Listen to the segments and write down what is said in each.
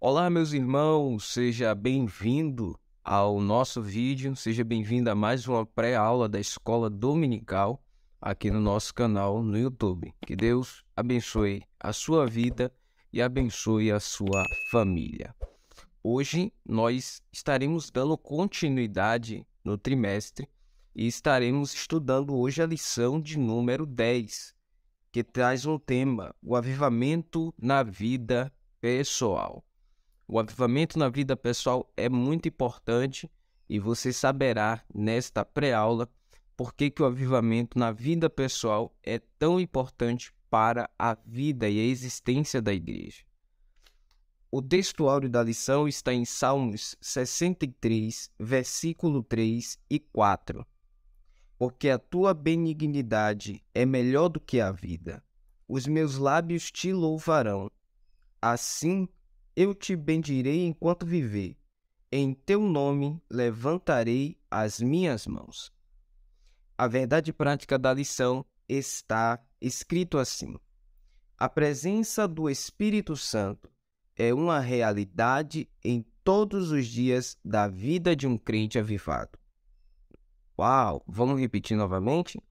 Olá, meus irmãos, seja bem-vindo ao nosso vídeo, seja bem-vindo a mais uma pré-aula da Escola Dominical aqui no nosso canal no YouTube. Que Deus abençoe a sua vida e abençoe a sua família. Hoje nós estaremos dando continuidade no trimestre e estaremos estudando hoje a lição de número 10, que traz um tema: o avivamento na vida pessoal. O avivamento na vida pessoal é muito importante e você saberá nesta pré-aula por que o avivamento na vida pessoal é tão importante para a vida e a existência da igreja. O textuário da lição está em Salmos 63, versículo 3 e 4. Porque a tua benignidade é melhor do que a vida. Os meus lábios te louvarão. Assim eu te bendirei enquanto viver. Em teu nome levantarei as minhas mãos. A verdade prática da lição está escrito assim: a presença do Espírito Santo é uma realidade em todos os dias da vida de um crente avivado. Uau! Vamos repetir novamente?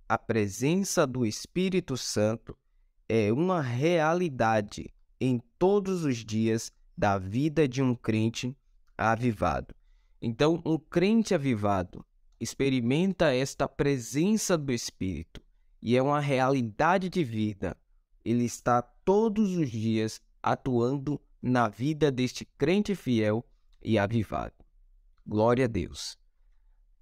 A presença do Espírito Santo é uma realidade em todos os dias da vida de um crente avivado. Então, um crente avivado experimenta esta presença do Espírito e é uma realidade de vida. Ele está todos os dias atuando na vida deste crente fiel e avivado. Glória a Deus.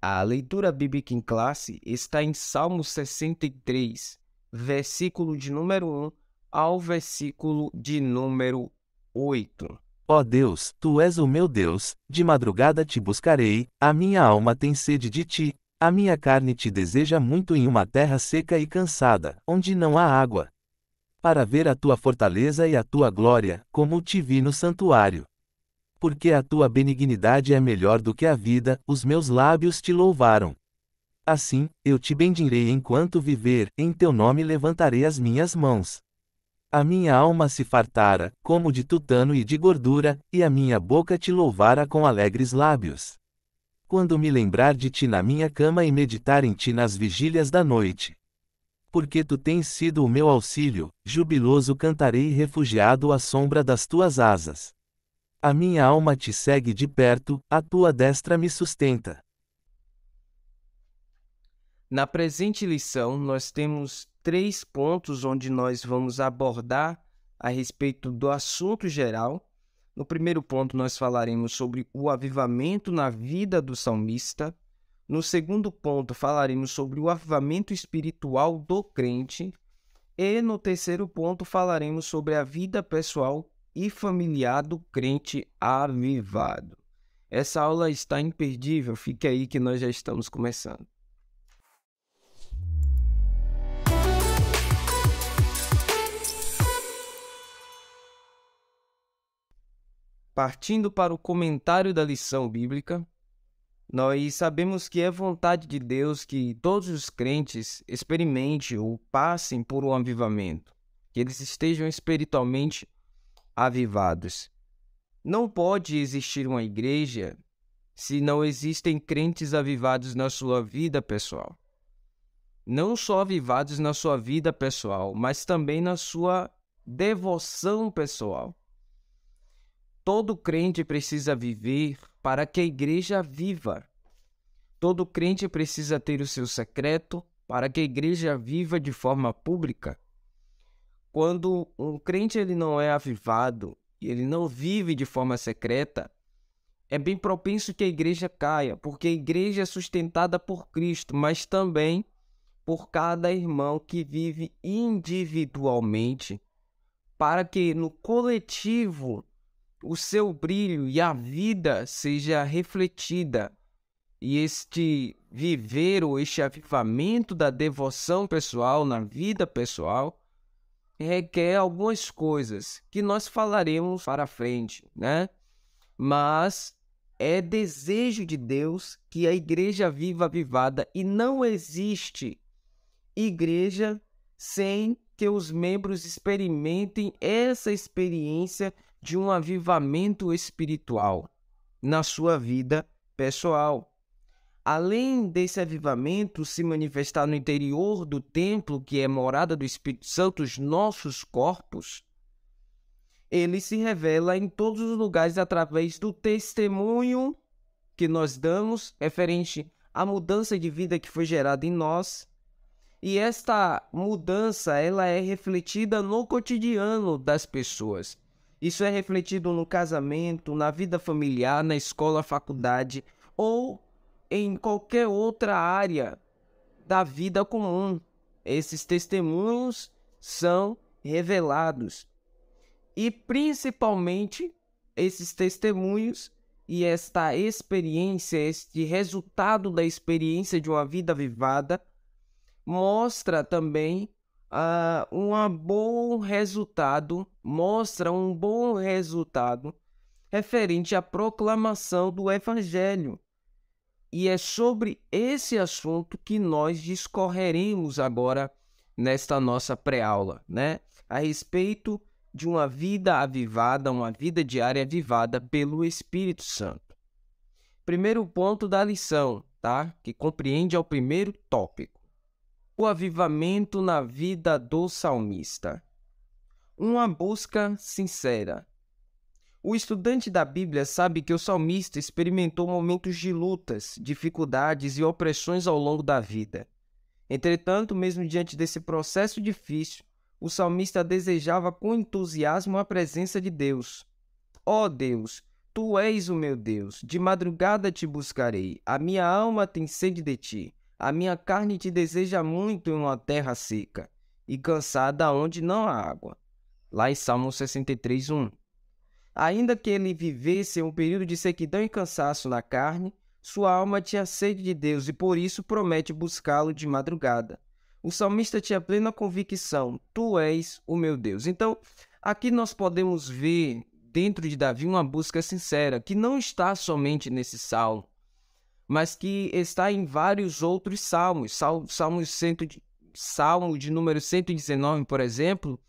A leitura bíblica em classe está em Salmo 63, versículo de número 1 ao versículo de número 8. Ó Deus, Tu és o meu Deus, de madrugada te buscarei, a minha alma tem sede de Ti, a minha carne te deseja muito em uma terra seca e cansada, onde não há água. Para ver a Tua fortaleza e a Tua glória, como te vi no santuário. Porque a Tua benignidade é melhor do que a vida, os meus lábios te louvaram. Assim, eu te bendirei enquanto viver, em Teu nome levantarei as minhas mãos. A minha alma se fartara, como de tutano e de gordura, e a minha boca te louvara com alegres lábios. Quando me lembrar de ti na minha cama e meditar em ti nas vigílias da noite. Porque tu tens sido o meu auxílio, jubiloso cantarei refugiado à sombra das tuas asas. A minha alma te segue de perto, a tua destra me sustenta. Na presente lição, nós temos 3 pontos onde nós vamos abordar a respeito do assunto geral. No primeiro ponto, nós falaremos sobre o avivamento na vida do salmista. No segundo ponto, falaremos sobre o avivamento espiritual do crente. E no terceiro ponto, falaremos sobre a vida pessoal e familiar do crente avivado. Essa aula está imperdível, fique aí que nós já estamos começando. Partindo para o comentário da lição bíblica, nós sabemos que é vontade de Deus que todos os crentes experimentem ou passem por um avivamento, que eles estejam espiritualmente avivados. Não pode existir uma igreja se não existem crentes avivados na sua vida pessoal. Não só avivados na sua vida pessoal, mas também na sua devoção pessoal. Todo crente precisa viver para que a igreja viva. Todo crente precisa ter o seu secreto para que a igreja viva de forma pública. Quando um crente ele não é avivado e ele não vive de forma secreta, é bem propenso que a igreja caia, porque a igreja é sustentada por Cristo, mas também por cada irmão que vive individualmente, para que no coletivo o seu brilho e a vida seja refletida. E este viver ou este avivamento da devoção pessoal na vida pessoal requer algumas coisas que nós falaremos para frente, né? Mas é desejo de Deus que a igreja viva avivada e não existe igreja sem que os membros experimentem essa experiência de um avivamento espiritual na sua vida pessoal. Além desse avivamento se manifestar no interior do templo, que é morada do Espírito Santo, os nossos corpos, ele se revela em todos os lugares através do testemunho que nós damos referente à mudança de vida que foi gerada em nós. E esta mudança, ela é refletida no cotidiano das pessoas. Isso é refletido no casamento, na vida familiar, na escola, faculdade ou em qualquer outra área da vida comum. Esses testemunhos são revelados. E principalmente esses testemunhos e esta experiência, este resultado da experiência de uma vida avivada, mostra também um bom resultado referente à proclamação do Evangelho. E é sobre esse assunto que nós discorreremos agora nesta nossa pré-aula, né? A respeito de uma vida avivada, uma vida diária avivada pelo Espírito Santo. Primeiro ponto da lição, tá? Que compreende ao primeiro tópico. O avivamento na vida do salmista. Uma busca sincera. O estudante da Bíblia sabe que o salmista experimentou momentos de lutas, dificuldades e opressões ao longo da vida. Entretanto, mesmo diante desse processo difícil, o salmista desejava com entusiasmo a presença de Deus. Ó Deus, Tu és o meu Deus, de madrugada te buscarei, a minha alma tem sede de ti, a minha carne te deseja muito em uma terra seca e cansada onde não há água. Lá em Salmo 63, 1. Ainda que ele vivesse um período de sequidão e cansaço na carne, sua alma tinha sede de Deus e por isso promete buscá-lo de madrugada. O salmista tinha plena convicção, Tu és o meu Deus. Então, aqui nós podemos ver dentro de Davi uma busca sincera, que não está somente nesse salmo, mas que está em vários outros salmos. Salmo de número 119, por exemplo,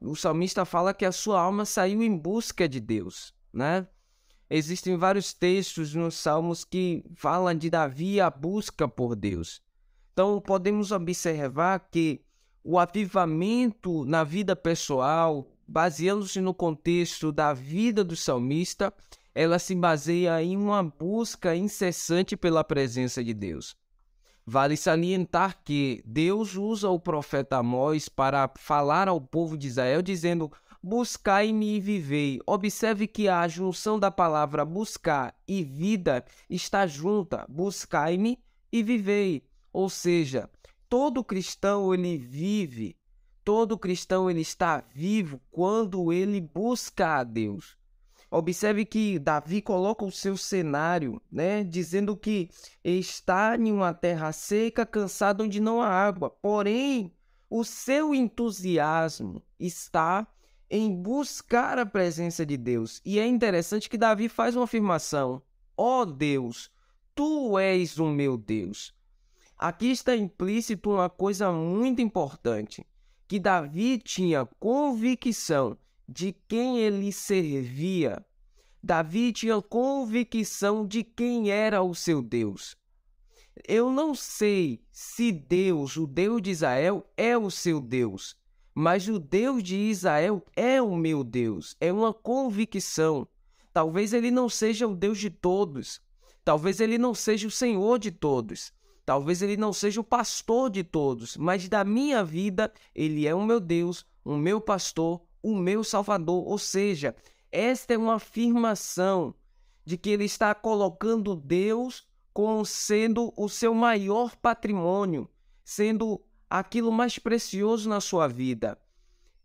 o salmista fala que a sua alma saiu em busca de Deus, né? Existem vários textos nos salmos que falam de Davi e a busca por Deus. Então, podemos observar que o avivamento na vida pessoal, baseando-se no contexto da vida do salmista, ela se baseia em uma busca incessante pela presença de Deus. Vale salientar que Deus usa o profeta Amós para falar ao povo de Israel, dizendo: buscai-me e vivei. Observe que a junção da palavra buscar e vida está junta. Buscai-me e vivei. Ou seja, todo cristão ele vive, todo cristão ele está vivo quando ele busca a Deus. Observe que Davi coloca o seu cenário, né, dizendo que está em uma terra seca, cansada onde não há água. Porém, o seu entusiasmo está em buscar a presença de Deus. E é interessante que Davi faz uma afirmação: ó Deus, Tu és o meu Deus. Aqui está implícito uma coisa muito importante, que Davi tinha convicção de quem ele servia. Davi tinha convicção de quem era o seu Deus. Eu não sei se Deus, o Deus de Israel, é o seu Deus, mas o Deus de Israel é o meu Deus. É uma convicção. Talvez ele não seja o Deus de todos. Talvez ele não seja o Senhor de todos. Talvez ele não seja o pastor de todos, mas da minha vida, ele é o meu Deus, o meu pastor, o meu Salvador. Ou seja, esta é uma afirmação de que ele está colocando Deus como sendo o seu maior patrimônio, sendo aquilo mais precioso na sua vida.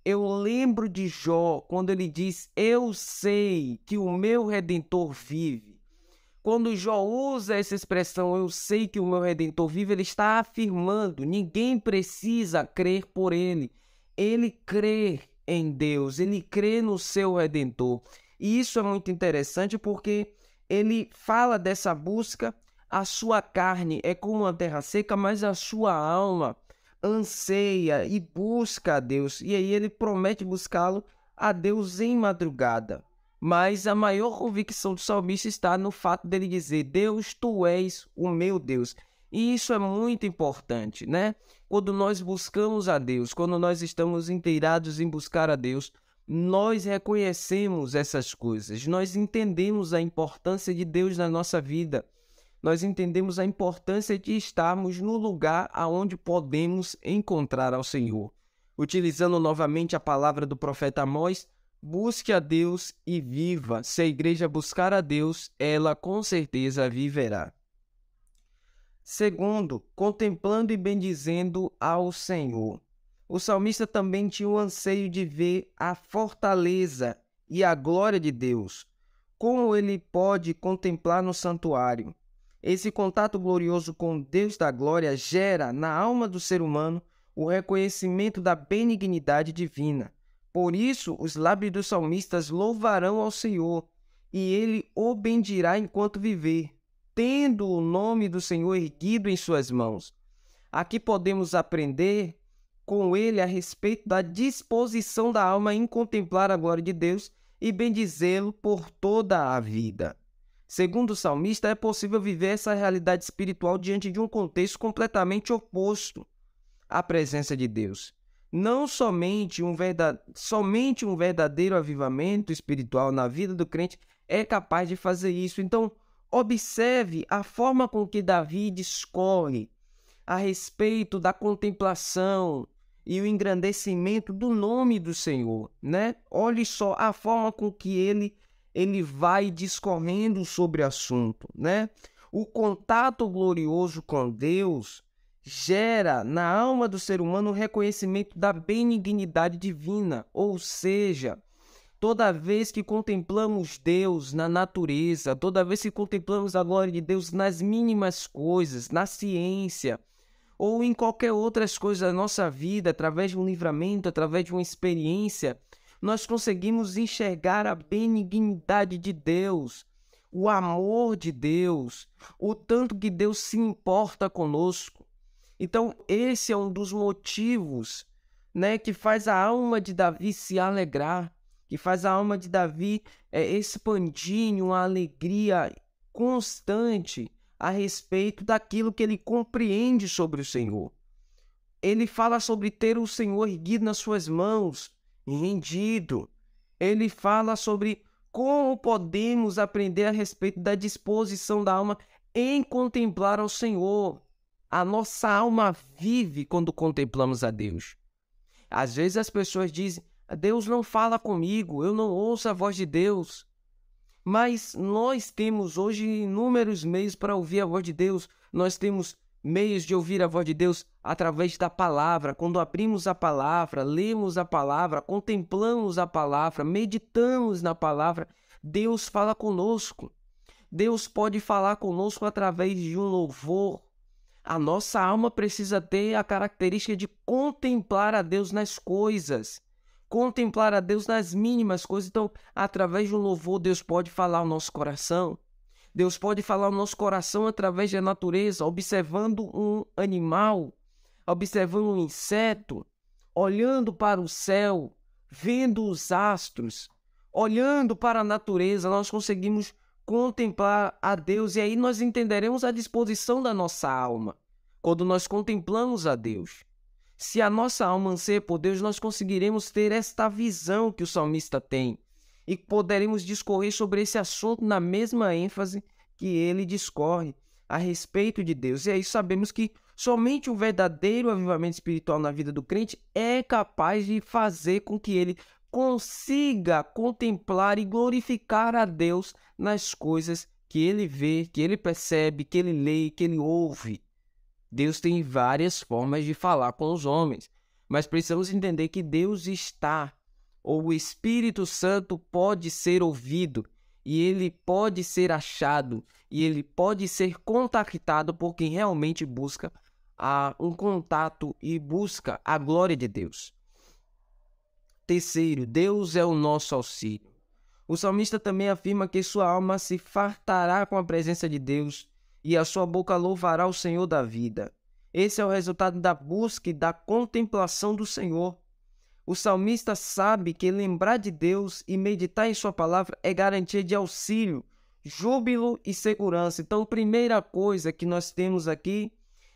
Eu lembro de Jó, quando ele diz: eu sei que o meu Redentor vive. Quando Jó usa essa expressão, eu sei que o meu Redentor vive, ele está afirmando, ninguém precisa crer por ele. Ele crê em Deus, ele crê no seu Redentor. E isso é muito interessante porque ele fala dessa busca, a sua carne é como uma terra seca, mas a sua alma anseia e busca a Deus. E aí ele promete buscá-lo a Deus em madrugada. Mas a maior convicção do salmista está no fato dele dizer: Deus, tu és o meu Deus. E isso é muito importante, né? Quando nós buscamos a Deus, quando nós estamos inteirados em buscar a Deus, nós reconhecemos essas coisas, nós entendemos a importância de Deus na nossa vida, nós entendemos a importância de estarmos no lugar aonde podemos encontrar ao Senhor. Utilizando novamente a palavra do profeta Amós, busque a Deus e viva. Se a igreja buscar a Deus, ela com certeza viverá. Segundo, contemplando e bendizendo ao Senhor. O salmista também tinha o anseio de ver a fortaleza e a glória de Deus. Como ele pode contemplar no santuário? Esse contato glorioso com Deus da glória gera na alma do ser humano o reconhecimento da benignidade divina. Por isso, os lábios dos salmistas louvarão ao Senhor, e ele o bendirá enquanto viver, tendo o nome do Senhor erguido em suas mãos. Aqui podemos aprender com ele a respeito da disposição da alma em contemplar a glória de Deus e bendizê-lo por toda a vida. Segundo o salmista, é possível viver essa realidade espiritual diante de um contexto completamente oposto à presença de Deus. Não somente um verdadeiro avivamento espiritual na vida do crente é capaz de fazer isso. Então, observe a forma com que Davi discorre a respeito da contemplação e o engrandecimento do nome do Senhor, né? Olhe só a forma com que ele vai discorrendo sobre o assunto, né? O contato glorioso com Deus gera na alma do ser humano o reconhecimento da benignidade divina, ou seja, toda vez que contemplamos Deus na natureza, toda vez que contemplamos a glória de Deus nas mínimas coisas, na ciência, ou em qualquer outras coisas da nossa vida, através de um livramento, através de uma experiência, nós conseguimos enxergar a benignidade de Deus, o amor de Deus, o tanto que Deus se importa conosco. Então, esse é um dos motivos, né, que faz a alma de Davi se alegrar, que faz a alma de Davi expandir em uma alegria constante a respeito daquilo que ele compreende sobre o Senhor. Ele fala sobre ter o Senhor erguido nas suas mãos, rendido. Ele fala sobre como podemos aprender a respeito da disposição da alma em contemplar ao Senhor. A nossa alma vive quando contemplamos a Deus. Às vezes as pessoas dizem: Deus não fala comigo, eu não ouço a voz de Deus. Mas nós temos hoje inúmeros meios para ouvir a voz de Deus. Nós temos meios de ouvir a voz de Deus através da palavra. Quando abrimos a palavra, lemos a palavra, contemplamos a palavra, meditamos na palavra, Deus fala conosco. Deus pode falar conosco através de um louvor. A nossa alma precisa ter a característica de contemplar a Deus nas coisas. Contemplar a Deus nas mínimas coisas. Então, através de um louvor, Deus pode falar ao nosso coração. Deus pode falar ao nosso coração através da natureza, observando um animal, observando um inseto, olhando para o céu, vendo os astros, olhando para a natureza, nós conseguimos contemplar a Deus, e aí nós entenderemos a disposição da nossa alma, quando nós contemplamos a Deus. Se a nossa alma anseia por Deus, nós conseguiremos ter esta visão que o salmista tem e poderemos discorrer sobre esse assunto na mesma ênfase que ele discorre a respeito de Deus. E aí sabemos que somente um verdadeiro avivamento espiritual na vida do crente é capaz de fazer com que ele consiga contemplar e glorificar a Deus nas coisas que ele vê, que ele percebe, que ele lê, que ele ouve. Deus tem várias formas de falar com os homens, mas precisamos entender que Deus está, ou o Espírito Santo pode ser ouvido, e ele pode ser achado, e ele pode ser contactado por quem realmente busca um contato e busca a glória de Deus. Terceiro, Deus é o nosso auxílio. O salmista também afirma que sua alma se fartará com a presença de Deus e a sua boca louvará o Senhor da vida. Esse é o resultado da busca e da contemplação do Senhor. O salmista sabe que lembrar de Deus e meditar em sua palavra é garantia de auxílio, júbilo e segurança. Então, a primeira coisa que nós temos aqui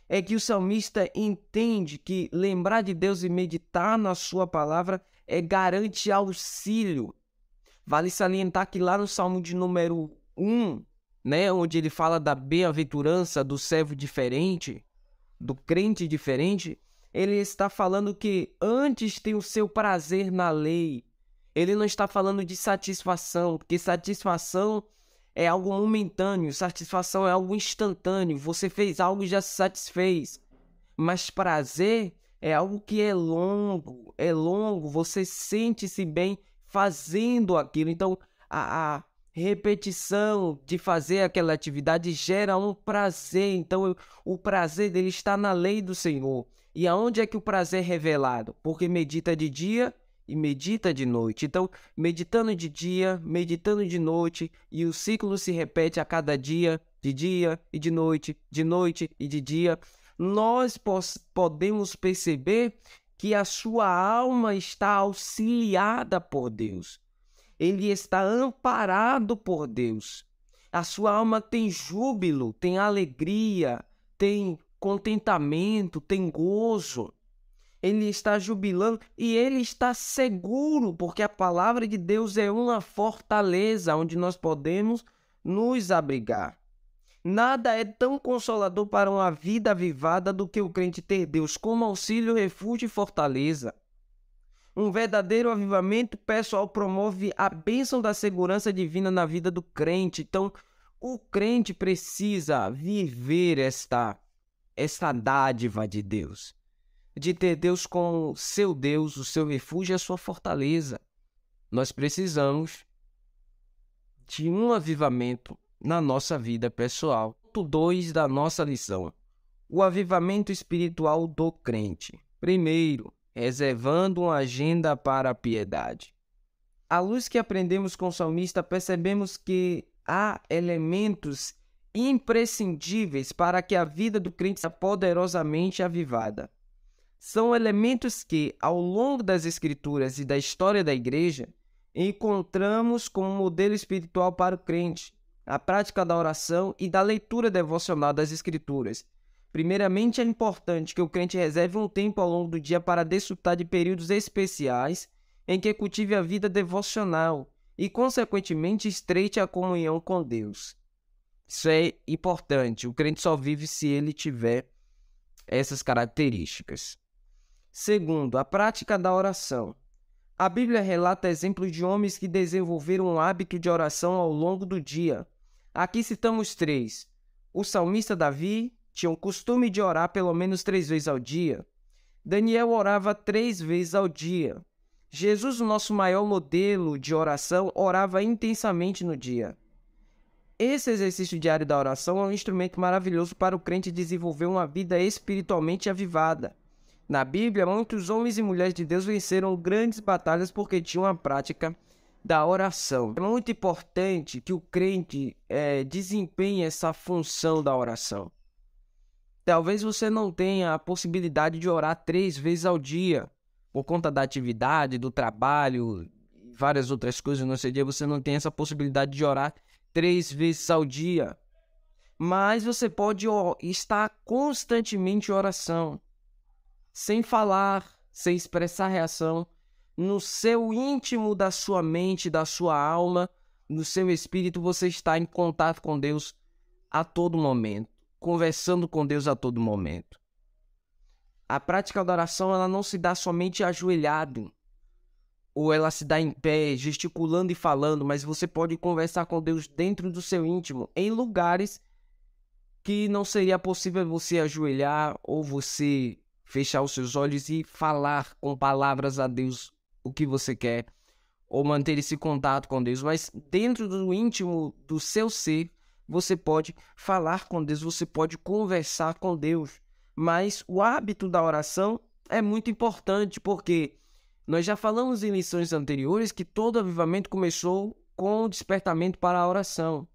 é que o salmista entende que lembrar de Deus e meditar na sua palavra garante auxílio. Vale salientar que lá no Salmo de número 1, né, onde ele fala da bem-aventurança do servo diferente, do crente diferente, ele está falando que antes tem o seu prazer na lei. Ele não está falando de satisfação, porque satisfação é algo momentâneo, satisfação é algo instantâneo. Você fez algo e já se satisfez. Mas prazer é algo que é longo, você sente-se bem fazendo aquilo. Então, a repetição de fazer aquela atividade gera um prazer. Então, o prazer dele está na lei do Senhor. E aonde é que o prazer é revelado? Porque medita de dia e medita de noite. Então, meditando de dia, meditando de noite, e o ciclo se repete a cada dia e de noite e de dia, nós podemos perceber que a sua alma está auxiliada por Deus. Ele está amparado por Deus. A sua alma tem júbilo, tem alegria, tem contentamento, tem gozo. Ele está jubilando e ele está seguro, porque a palavra de Deus é uma fortaleza onde nós podemos nos abrigar. Nada é tão consolador para uma vida avivada do que o crente ter Deus como auxílio, refúgio e fortaleza. Um verdadeiro avivamento pessoal promove a bênção da segurança divina na vida do crente. Então, o crente precisa viver esta dádiva de Deus, de ter Deus como seu Deus, o seu refúgio e a sua fortaleza. Nós precisamos de um avivamento na nossa vida pessoal. Ponto 2 da nossa lição: o avivamento espiritual do crente. Primeiro, reservando uma agenda para a piedade. À luz que aprendemos com o salmista, percebemos que há elementos imprescindíveis para que a vida do crente seja poderosamente avivada. São elementos que, ao longo das Escrituras e da história da Igreja, encontramos como modelo espiritual para o crente: a prática da oração e da leitura devocional das Escrituras. Primeiramente, é importante que o crente reserve um tempo ao longo do dia para desfrutar de períodos especiais em que cultive a vida devocional e, consequentemente, estreite a comunhão com Deus. Isso é importante. O crente só vive se ele tiver essas características. Segundo, a prática da oração. A Bíblia relata exemplos de homens que desenvolveram um hábito de oração ao longo do dia. Aqui citamos 3. O salmista Davi tinha o costume de orar pelo menos 3 vezes ao dia. Daniel orava 3 vezes ao dia. Jesus, o nosso maior modelo de oração, orava intensamente no dia. Esse exercício diário da oração é um instrumento maravilhoso para o crente desenvolver uma vida espiritualmente avivada. Na Bíblia, muitos homens e mulheres de Deus venceram grandes batalhas porque tinham a prática da oração. É muito importante que o crente desempenhe essa função da oração. Talvez você não tenha a possibilidade de orar 3 vezes ao dia, por conta da atividade, do trabalho, várias outras coisas no seu dia, você não tem essa possibilidade de orar 3 vezes ao dia. Mas você pode estar constantemente em oração, sem falar, sem expressar reação, no seu íntimo da sua mente, da sua alma, no seu espírito, você está em contato com Deus a todo momento, conversando com Deus a todo momento. A prática da oração, ela não se dá somente ajoelhado, ou ela se dá em pé, gesticulando e falando, mas você pode conversar com Deus dentro do seu íntimo, em lugares que não seria possível você ajoelhar ou você fechar os seus olhos e falar com palavras a Deus o que você quer, ou manter esse contato com Deus. Mas dentro do íntimo do seu ser, você pode falar com Deus, você pode conversar com Deus. Mas o hábito da oração é muito importante, porque nós já falamos em lições anteriores que todo avivamento começou com o despertamento para a oração.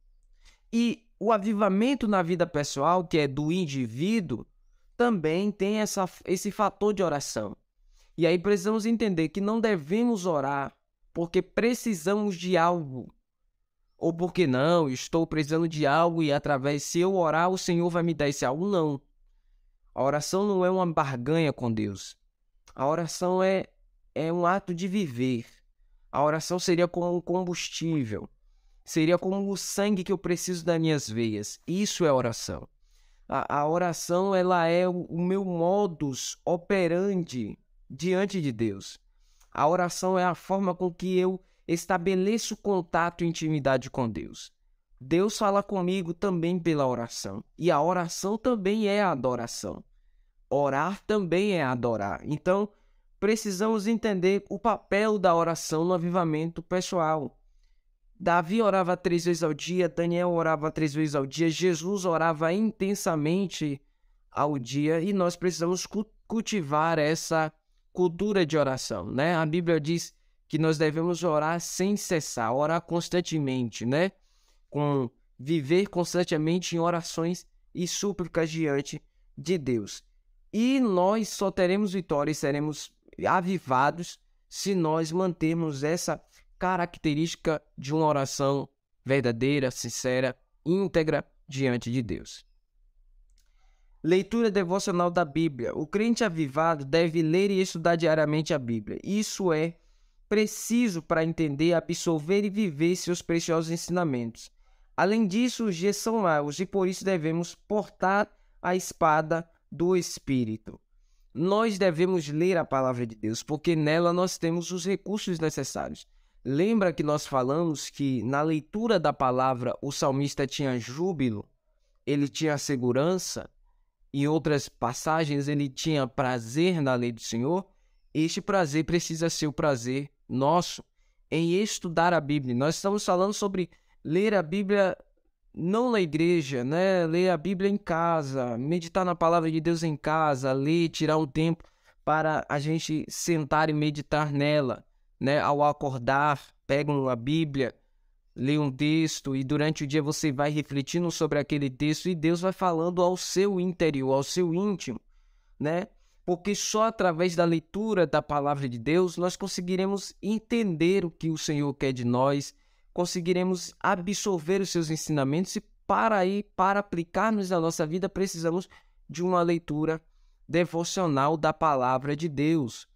E o avivamento na vida pessoal, que é do indivíduo, também tem esse fator de oração. E aí precisamos entender que não devemos orar porque precisamos de algo, ou porque não, estou precisando de algo e através, se eu orar, o Senhor vai me dar esse algo. Não. A oração não é uma barganha com Deus. A oração é um ato de viver. A oração seria como um combustível. Seria como o sangue que eu preciso das minhas veias. Isso é oração. A oração, ela é o meu modus operandi diante de Deus. A oração é a forma com que eu estabeleço contato e intimidade com Deus. Deus fala comigo também pela oração. E a oração também é a adoração. Orar também é adorar. Então, precisamos entender o papel da oração no avivamento pessoal. Davi orava 3 vezes ao dia, Daniel orava 3 vezes ao dia, Jesus orava intensamente ao dia e nós precisamos cultivar essa cultura de oração, né? A Bíblia diz que nós devemos orar sem cessar, orar constantemente, né? Viver constantemente em orações e súplicas diante de Deus. E nós só teremos vitória e seremos avivados se nós mantermos essa característica de uma oração verdadeira, sincera, íntegra diante de Deus. Leitura devocional da Bíblia. O crente avivado deve ler e estudar diariamente a Bíblia. Isso é preciso para entender, absorver e viver seus preciosos ensinamentos. Além disso, os dias são maus e por isso devemos portar a espada do Espírito. Nós devemos ler a palavra de Deus, porque nela nós temos os recursos necessários. Lembra que nós falamos que na leitura da palavra o salmista tinha júbilo, ele tinha segurança, em outras passagens ele tinha prazer na lei do Senhor? Este prazer precisa ser o prazer nosso em estudar a Bíblia. Nós estamos falando sobre ler a Bíblia não na igreja, né? Ler a Bíblia em casa, meditar na palavra de Deus em casa, ler, tirar um tempo para a gente sentar e meditar nela, né? Ao acordar, pega uma Bíblia, lê um texto e durante o dia você vai refletindo sobre aquele texto e Deus vai falando ao seu interior, ao seu íntimo, né? Porque só através da leitura da palavra de Deus nós conseguiremos entender o que o Senhor quer de nós, conseguiremos absorver os seus ensinamentos e para aplicarmos na nossa vida precisamos de uma leitura devocional da palavra de Deus.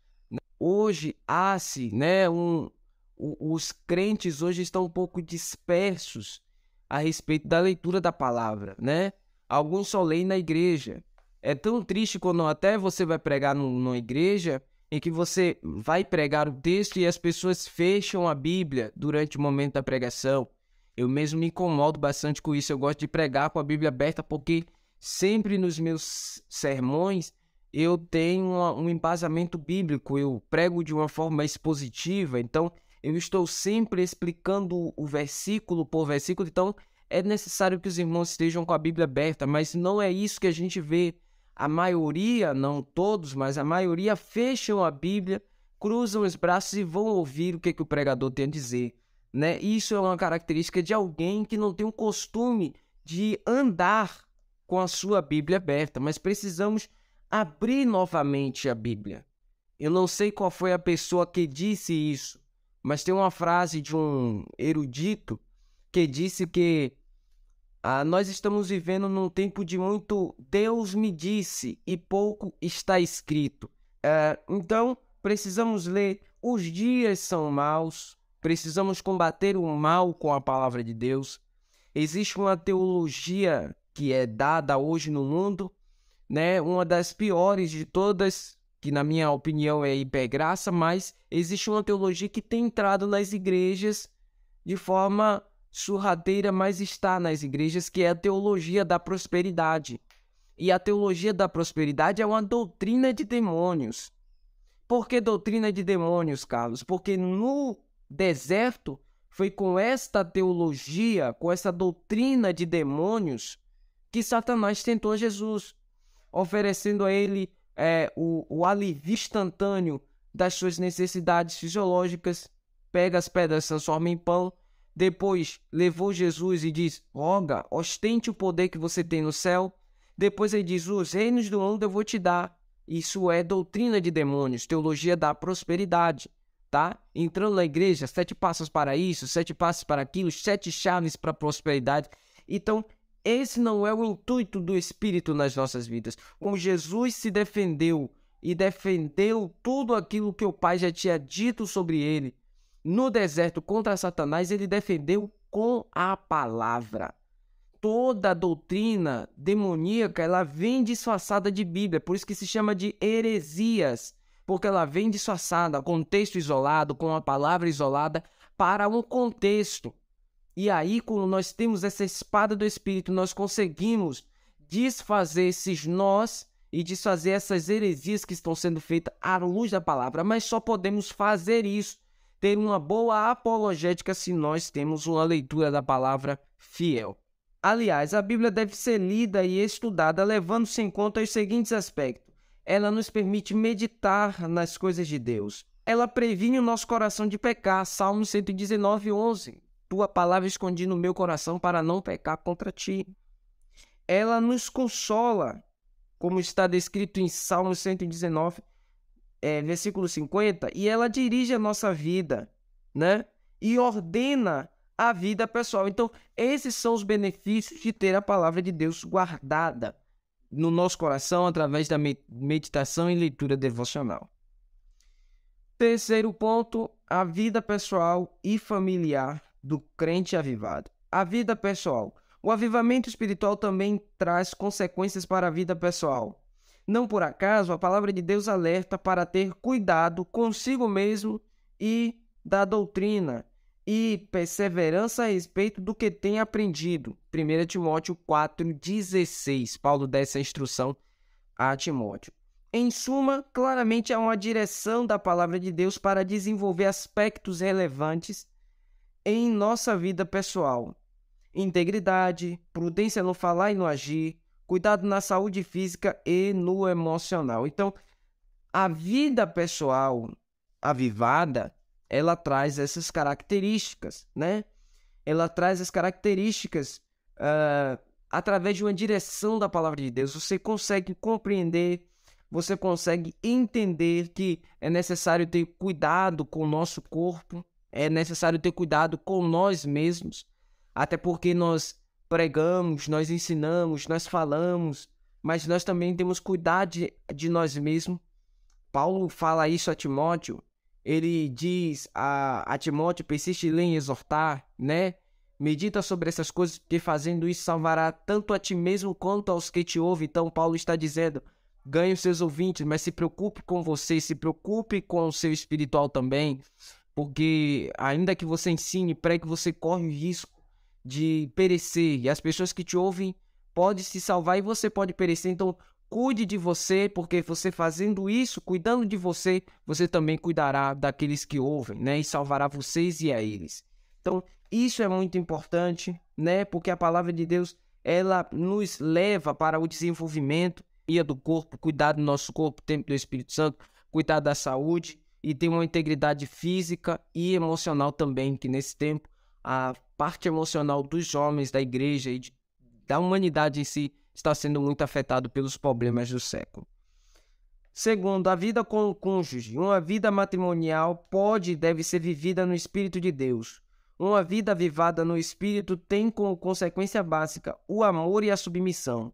Hoje né, os crentes hoje estão um pouco dispersos a respeito da leitura da palavra, né? Alguns só leem na igreja. É tão triste quando até você vai pregar numa igreja em que você vai pregar o texto e as pessoas fecham a Bíblia durante o momento da pregação. Eu mesmo me incomodo bastante com isso. Eu gosto de pregar com a Bíblia aberta porque sempre nos meus sermões eu tenho um embasamento bíblico. Eu prego de uma forma expositiva, então eu estou sempre explicando o versículo por versículo. Então é necessário que os irmãos estejam com a Bíblia aberta, mas não é isso que a gente vê. A maioria, não todos, mas a maioria fecham a Bíblia, cruzam os braços e vão ouvir o que o pregador tem a dizer, né? Isso é uma característica de alguém que não tem o costume de andar com a sua Bíblia aberta, mas precisamos abrir novamente a Bíblia. Eu não sei qual foi a pessoa que disse isso, mas tem uma frase de um erudito que disse que nós estamos vivendo num tempo de muito Deus me disse e pouco está escrito. Então, precisamos ler. Os dias são maus, precisamos combater o mal com a palavra de Deus. Existe uma teologia que é dada hoje no mundo, né? Uma das piores de todas, que na minha opinião é hipergraça, mas existe uma teologia que tem entrado nas igrejas de forma surrateira, mas está nas igrejas, que é a teologia da prosperidade. E a teologia da prosperidade é uma doutrina de demônios. Por que doutrina de demônios, Carlos? Porque no deserto foi com esta teologia, com essa doutrina de demônios, que Satanás tentou Jesus, oferecendo a ele o alívio instantâneo das suas necessidades fisiológicas, pega as pedras, transforma em pão. Depois levou Jesus e diz, roga, ostente o poder que você tem no céu. Depois ele diz, os reinos do mundo eu vou te dar, Isso é doutrina de demônios, teologia da prosperidade, tá? Entrando na igreja, 7 passos para isso, 7 passos para aquilo, 7 chaves para a prosperidade. Então, esse não é o intuito do Espírito nas nossas vidas. Como Jesus se defendeu e defendeu tudo aquilo que o Pai já tinha dito sobre ele no deserto contra Satanás, ele defendeu com a palavra. Toda a doutrina demoníaca, ela vem disfarçada de Bíblia, por isso que se chama de heresias, porque ela vem disfarçada, contexto isolado, com a palavra isolada, para um contexto. E aí, quando nós temos essa espada do Espírito, nós conseguimos desfazer esses nós e desfazer essas heresias que estão sendo feitas à luz da palavra. Mas só podemos fazer isso, ter uma boa apologética, se nós temos uma leitura da palavra fiel. Aliás, a Bíblia deve ser lida e estudada levando-se em conta os seguintes aspectos. Ela nos permite meditar nas coisas de Deus. Ela previne o nosso coração de pecar. Salmo 119:11. Tua palavra escondi no meu coração para não pecar contra ti. Ela nos consola, como está descrito em Salmo 119, versículo 50, e ela dirige a nossa vida, né? E ordena a vida pessoal. Então, esses são os benefícios de ter a palavra de Deus guardada no nosso coração através da meditação e leitura devocional. Terceiro ponto, a vida pessoal e familiar do crente avivado. A vida pessoal. O avivamento espiritual também traz consequências para a vida pessoal. Não por acaso, a palavra de Deus alerta para ter cuidado consigo mesmo e da doutrina, e perseverança a respeito do que tem aprendido. 1 Timóteo 4,16. Paulo dá essa instrução a Timóteo. Em suma, claramente há uma direção da palavra de Deus para desenvolver aspectos relevantes em nossa vida pessoal. Integridade, prudência no falar e no agir, cuidado na saúde física e no emocional. Então, a vida pessoal avivada, ela traz essas características, né? Ela traz as características através de uma direção da palavra de Deus. Você consegue compreender, você consegue entender que é necessário ter cuidado com o nosso corpo, é necessário ter cuidado com nós mesmos, até porque nós pregamos, nós ensinamos, nós falamos, mas nós também temos cuidado de nós mesmos. Paulo fala isso a Timóteo. Ele diz a Timóteo, persiste em ler e exortar, né? Medita sobre essas coisas, porque fazendo isso salvará tanto a ti mesmo quanto aos que te ouvem. Então Paulo está dizendo, ganhe os seus ouvintes, mas se preocupe com você, se preocupe com o seu espiritual também, porque ainda que você ensine, pregue, você corre o risco de perecer, e as pessoas que te ouvem podem se salvar e você pode perecer. Então cuide de você, porque você fazendo isso, cuidando de você, você também cuidará daqueles que ouvem, né? E salvará vocês e a eles. Então, isso é muito importante, né? Porque a palavra de Deus, ela nos leva para o desenvolvimento do corpo, cuidar do nosso corpo, templo do Espírito Santo, cuidar da saúde e ter uma integridade física e emocional também, que nesse tempo a parte emocional dos homens da igreja e da humanidade em si está sendo muito afetado pelos problemas do século. Segundo, a vida com o cônjuge. Uma vida matrimonial pode e deve ser vivida no Espírito de Deus. Uma vida avivada no Espírito tem como consequência básica o amor e a submissão,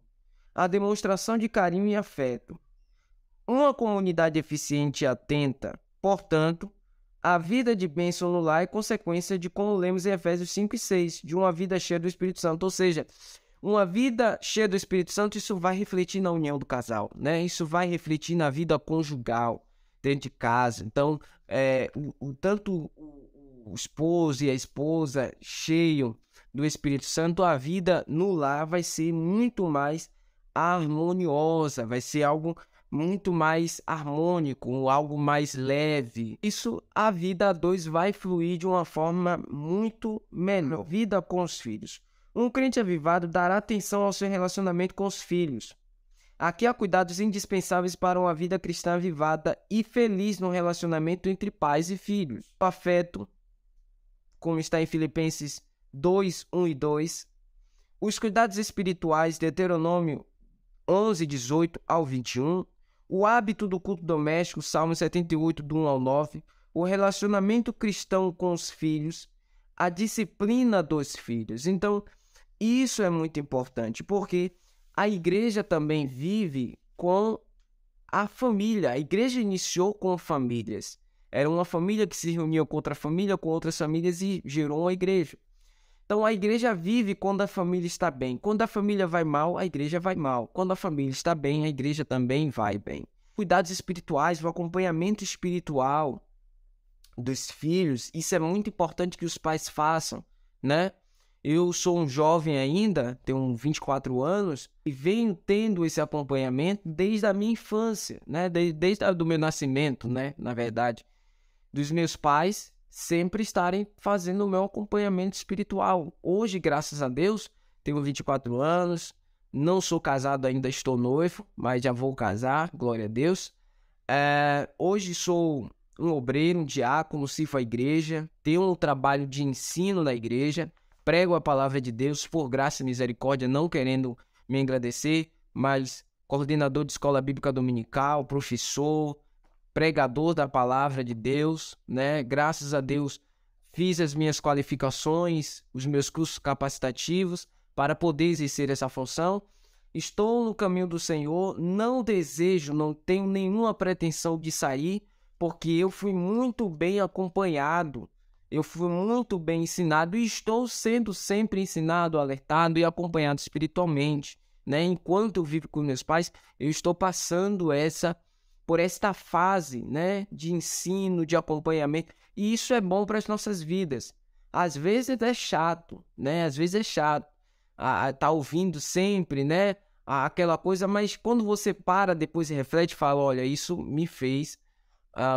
a demonstração de carinho e afeto. Uma comunidade eficiente e atenta, portanto, a vida de bênção no lar é consequência de, como lemos em Efésios 5:6, de uma vida cheia do Espírito Santo. Ou seja, uma vida cheia do Espírito Santo, isso vai refletir na união do casal, né? Isso vai refletir na vida conjugal, dentro de casa. Então, tanto o esposo e a esposa cheio do Espírito Santo, a vida no lar vai ser muito mais harmoniosa, vai ser algo muito mais harmônico, algo mais leve. Isso, a vida a dois vai fluir de uma forma muito melhor. Vida com os filhos. Um crente avivado dará atenção ao seu relacionamento com os filhos. Aqui há cuidados indispensáveis para uma vida cristã avivada e feliz no relacionamento entre pais e filhos. O afeto, como está em Filipenses 2:1 e 2. Os cuidados espirituais, Deuteronômio 11:18 ao 21. o hábito do culto doméstico, Salmo 78, do 1 ao 9, o relacionamento cristão com os filhos, a disciplina dos filhos. Então, isso é muito importante, porque a igreja também vive com a família. A igreja iniciou com famílias. Era uma família que se reunia com outra família, com outras famílias e gerou uma igreja. Então, a igreja vive quando a família está bem. Quando a família vai mal, a igreja vai mal. Quando a família está bem, a igreja também vai bem. Cuidados espirituais, o acompanhamento espiritual dos filhos, isso é muito importante que os pais façam, né? Eu sou um jovem ainda, tenho 24 anos, e venho tendo esse acompanhamento desde a minha infância, né? Desde o meu nascimento, né? Na verdade, dos meus pais sempre estarem fazendo o meu acompanhamento espiritual. Hoje, graças a Deus, tenho 24 anos, não sou casado ainda, estou noivo, mas já vou casar, glória a Deus. Hoje sou um obreiro, um diácono, sirvo a igreja, tenho um trabalho de ensino na igreja, prego a palavra de Deus por graça e misericórdia, não querendo me engrandecer, mas coordenador de escola bíblica dominical, professor, pregador da palavra de Deus, né? Graças a Deus fiz as minhas qualificações, os meus cursos capacitativos para poder exercer essa função. Estou no caminho do Senhor, não tenho nenhuma pretensão de sair, porque eu fui muito bem acompanhado, eu fui muito bem ensinado e estou sendo sempre ensinado, alertado e acompanhado espiritualmente, né? Enquanto eu vivo com meus pais, eu estou passando por esta fase, né, de ensino, de acompanhamento, e isso é bom para as nossas vidas. Às vezes é chato, né? Às vezes é chato tá ouvindo sempre, né, aquela coisa, mas quando você para depois e reflete, fala, olha, isso me fez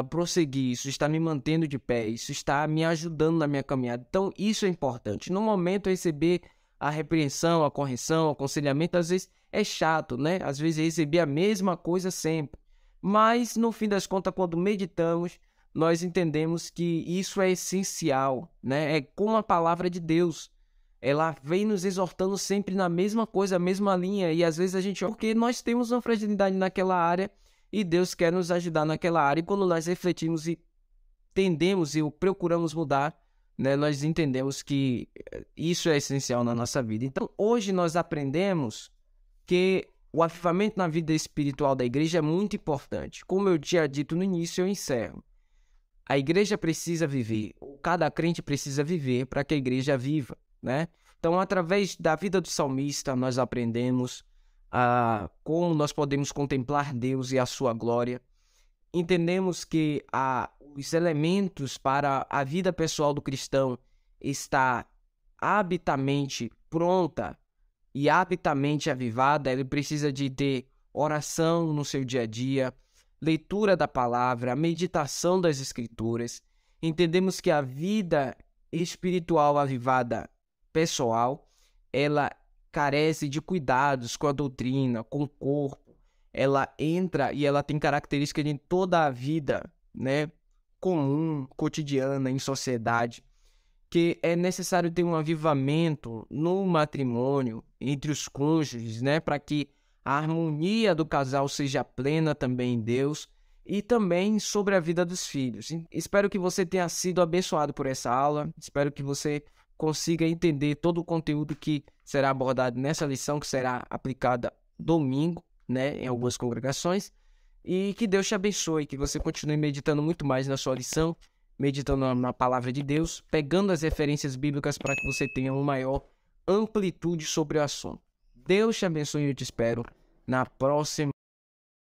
prosseguir, isso está me mantendo de pé, isso está me ajudando na minha caminhada. Então, isso é importante. No momento, receber a repreensão, a correção, o aconselhamento, às vezes é chato, né? Às vezes receber a mesma coisa sempre. Mas, no fim das contas, quando meditamos, nós entendemos que isso é essencial, né? É como a palavra de Deus. Ela vem nos exortando sempre na mesma coisa, a mesma linha. E às vezes a gente... Porque nós temos uma fragilidade naquela área e Deus quer nos ajudar naquela área. E quando nós refletimos e entendemos e procuramos mudar, né? Nós entendemos que isso é essencial na nossa vida. Então, hoje nós aprendemos que o avivamento na vida espiritual da igreja é muito importante. Como eu tinha dito no início, eu encerro. A igreja precisa viver, cada crente precisa viver para que a igreja viva, né? Então, através da vida do salmista, nós aprendemos como nós podemos contemplar Deus e a sua glória. Entendemos que os elementos para a vida pessoal do cristão está habitamente pronta e habitamente avivada. Ele precisa de ter oração no seu dia a dia, leitura da palavra, meditação das escrituras. Entendemos que a vida espiritual avivada pessoal, ela carece de cuidados com a doutrina, com o corpo. Ela entra e ela tem características de toda a vida, né, comum, cotidiana, em sociedade, que é necessário ter um avivamento no matrimônio, entre os cônjuges, né, para que a harmonia do casal seja plena também em Deus e também sobre a vida dos filhos. Espero que você tenha sido abençoado por essa aula, espero que você consiga entender todo o conteúdo que será abordado nessa lição, que será aplicada domingo, né, em algumas congregações, e que Deus te abençoe, que você continue meditando muito mais na sua lição, meditando na palavra de Deus, pegando as referências bíblicas para que você tenha uma maior amplitude sobre o assunto. Deus te abençoe e eu te espero na próxima.